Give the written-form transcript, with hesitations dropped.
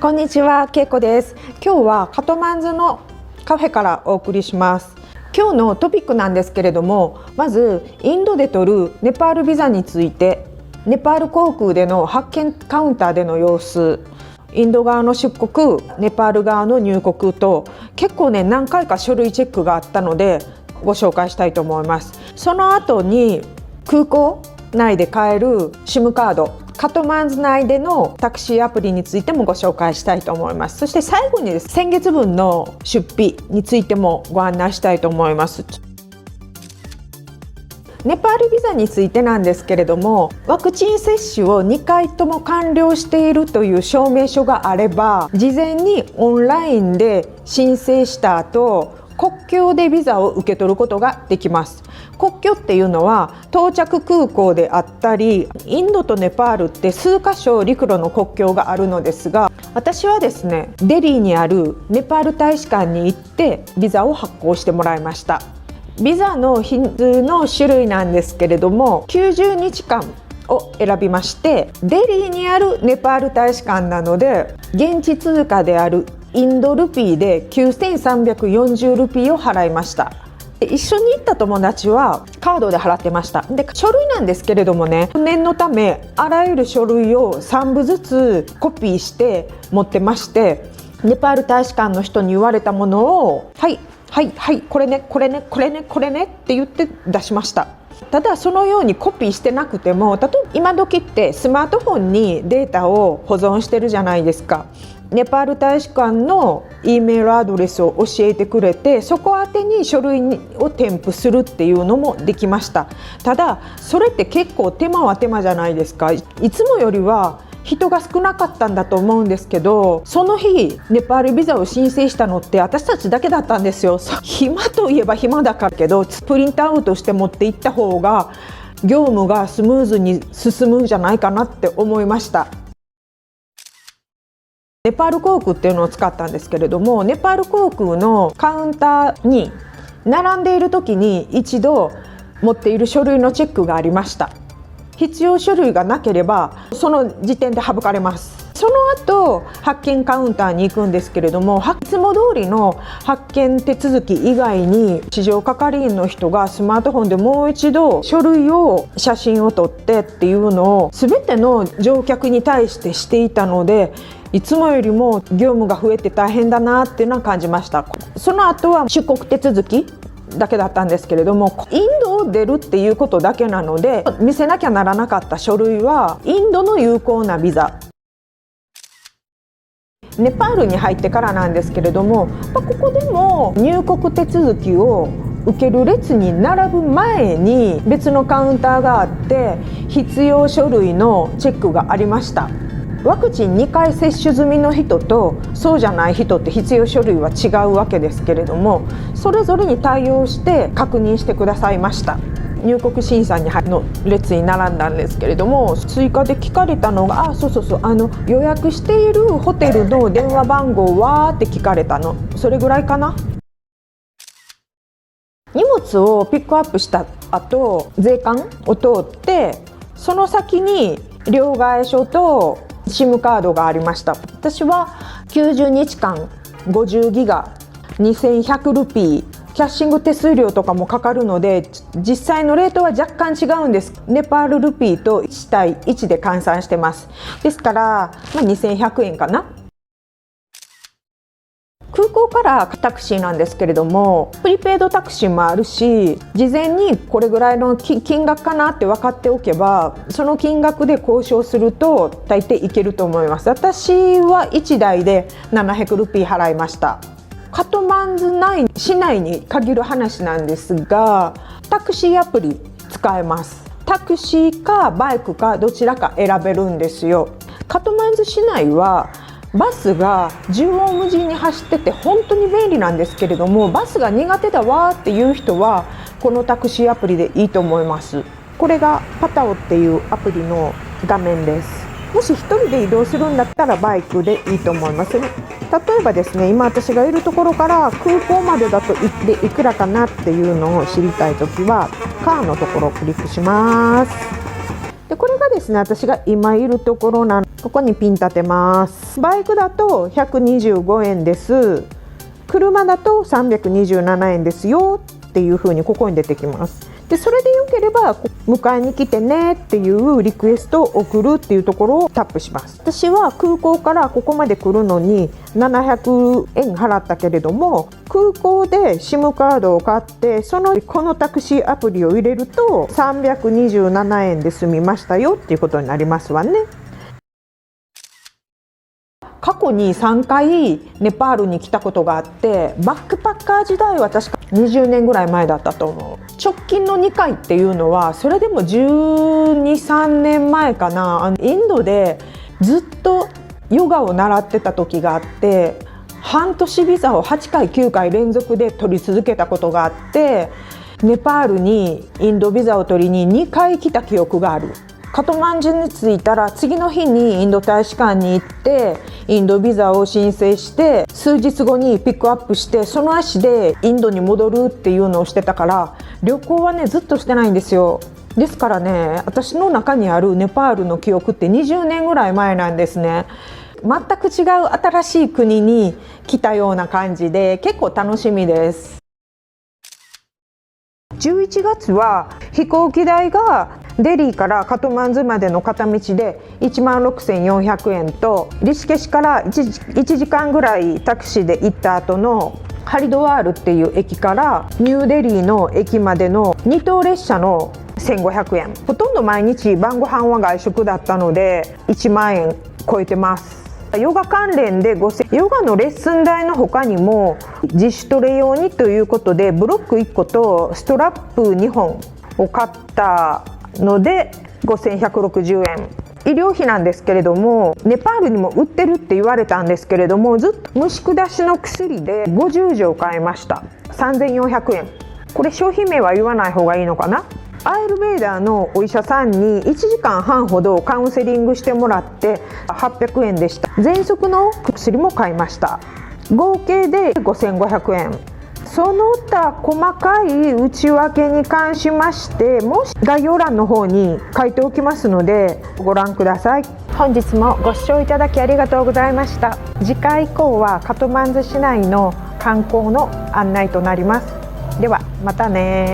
こんにちは、けいこです。今日はカトマンズのカフェからお送りします。今日のトピックなんですけれども、まずインドで取るネパールビザについて、ネパール航空での発券カウンターでの様子、インド側の出国、ネパール側の入国と結構ね、何回か書類チェックがあったのでご紹介したいと思います。その後に空港内で買える SIM カード、カトマンズ内でのタクシーアプリについてもご紹介したいと思います。そして最後にです、先月分の出費についてもご案内したいと思います。ネパールビザについてなんですけれども、ワクチン接種を2回とも完了しているという証明書があれば、事前にオンラインで申請した後、国境でビザを受け取ることができます。国境っていうのは到着空港であったり、インドとネパールって数カ所陸路の国境があるのですが、私はですね、デリーにあるネパール大使館に行ってビザを発行してもらいました。ビザの品質の種類なんですけれども、90日間を選びまして、デリーにあるネパール大使館なので、現地通貨であるインドルピーで9340ルピーを払いました。一緒に行った友達はカードで払ってました。で、書類なんですけれどもね、念のためあらゆる書類を3部ずつコピーして持ってまして、ネパール大使館の人に言われたものをはいこれねって言って出しました。ただそのようにコピーしてなくても、例えば今時ってスマートフォンにデータを保存してるじゃないですか。ネパール大使館の E メールアドレスを教えてくれて、そこ宛てに書類を添付するっていうのもできました。ただそれって結構手間は手間じゃないですか。いつもよりは人が少なかったんだと思うんですけど、その日ネパールビザを申請したのって私たちだけだったんですよ。暇といえば暇だからけど、プリントアウトして持って行った方が業務がスムーズに進むんじゃないかなって思いました。ネパール航空っていうのを使ったんですけれども、ネパール航空のカウンターに並んでいる時に一度持っている書類のチェックがありました。必要書類がなければその時点で省かれます。その後発券カウンターに行くんですけれども、いつも通りの発券手続き以外に市場係員の人がスマートフォンでもう一度書類を写真を撮ってっていうのを全ての乗客に対してしていたので、いつもよりも業務が増えて大変だなっていうのは感じました。その後は出国手続きだけだったんですけれども、インドを出るっていうことだけなので、見せなきゃならなかった書類はインドの有効なビザ。ネパールに入ってからなんですけれども、ここでも入国手続きを受ける列に並ぶ前に別のカウンターがあって、必要書類のチェックがありました。ワクチン2回接種済みの人とそうじゃない人って必要書類は違うわけですけれども、それぞれに対応して確認してくださいました。入国審査にの列に並んだんですけれども、追加で聞かれたのが予約しているホテルの電話番号はって聞かれたの。それぐらいかな。荷物をピックアップした後、税関を通ってその先に両替所とSIM カードがありました。私は90日間50ギガ2100ルピー、キャッシング手数料とかもかかるので、実際のレートは若干違うんです。ネパールルピーと1対1で換算してます。ですから、2100円かな。空港からタクシーなんですけれども、プリペイドタクシーもあるし、事前にこれぐらいの金額かなって分かっておけば、その金額で交渉すると大抵いけると思います。私は1台で700ルピー払いました。カトマンズ市内に限る話なんですが、タクシーアプリ使えます。タクシーかバイクかどちらか選べるんですよ。カトマンズ市内はバスが縦横無尽に走ってて本当に便利なんですけれども、バスが苦手だわっていう人はこのタクシーアプリでいいと思います。これがパタオっていうアプリの画面です。もし一人で移動するんだったらバイクでいいと思います。例えばですね、今私がいるところから空港までだといくらかなっていうのを知りたいときはカーのところをクリックします。でこれがですね、私が今いるところなんここにピン立てます。バイクだと125円です。車だと327円ですよっていう風にここに出てきます。でそれでよければ迎えに来てねっていうリクエストを送るっていうところをタップします。私は空港からここまで来るのに700円払ったけれども、空港で SIM カードを買ってこのタクシーアプリを入れると327円で済みましたよっていうことになりますわね。過去に3回ネパールに来たことがあって、バックパッカー時代は確か20年ぐらい前だったと思う。直近の2回っていうのはそれでも12、3年前かな。インドでずっとヨガを習ってた時があって、半年ビザを8回9回連続で取り続けたことがあって、ネパールにインドビザを取りに2回来た記憶がある。カトマンズに着いたら次の日にインド大使館に行ってインドビザを申請して、数日後にピックアップしてその足でインドに戻るっていうのをしてたから、旅行はねずっとしてないんですよ。ですからね、私の中にあるネパールの記憶って20年ぐらい前なんですね。全く違う新しい国に来たような感じで結構楽しみです。11月は飛行機代がデリーからカトマンズまでの片道で16,400円と、リシケシから1時間ぐらいタクシーで行った後のハリドワールっていう駅からニューデリーの駅までの2等列車の1,500円。ほとんど毎日晩ご飯は外食だったので1万円超えてます。ヨガ関連で5,000、ヨガのレッスン代の他にも自主トレ用にということでブロック1個とストラップ2本を買ったので5,160円。医療費なんですけれども、ネパールにも売ってるって言われたんですけれども、ずっと虫下しの薬で50錠買いました。3,400円。これ商品名は言わない方がいいのかな。アイルベーダーのお医者さんに1時間半ほどカウンセリングしてもらって800円でした。喘息の薬も買いました。合計で5,500円。その他細かい内訳に関しまして、もし概要欄の方に書いておきますのでご覧ください。本日もご視聴いただきありがとうございました。次回以降はカトマンズ市内の観光の案内となります。ではまたね。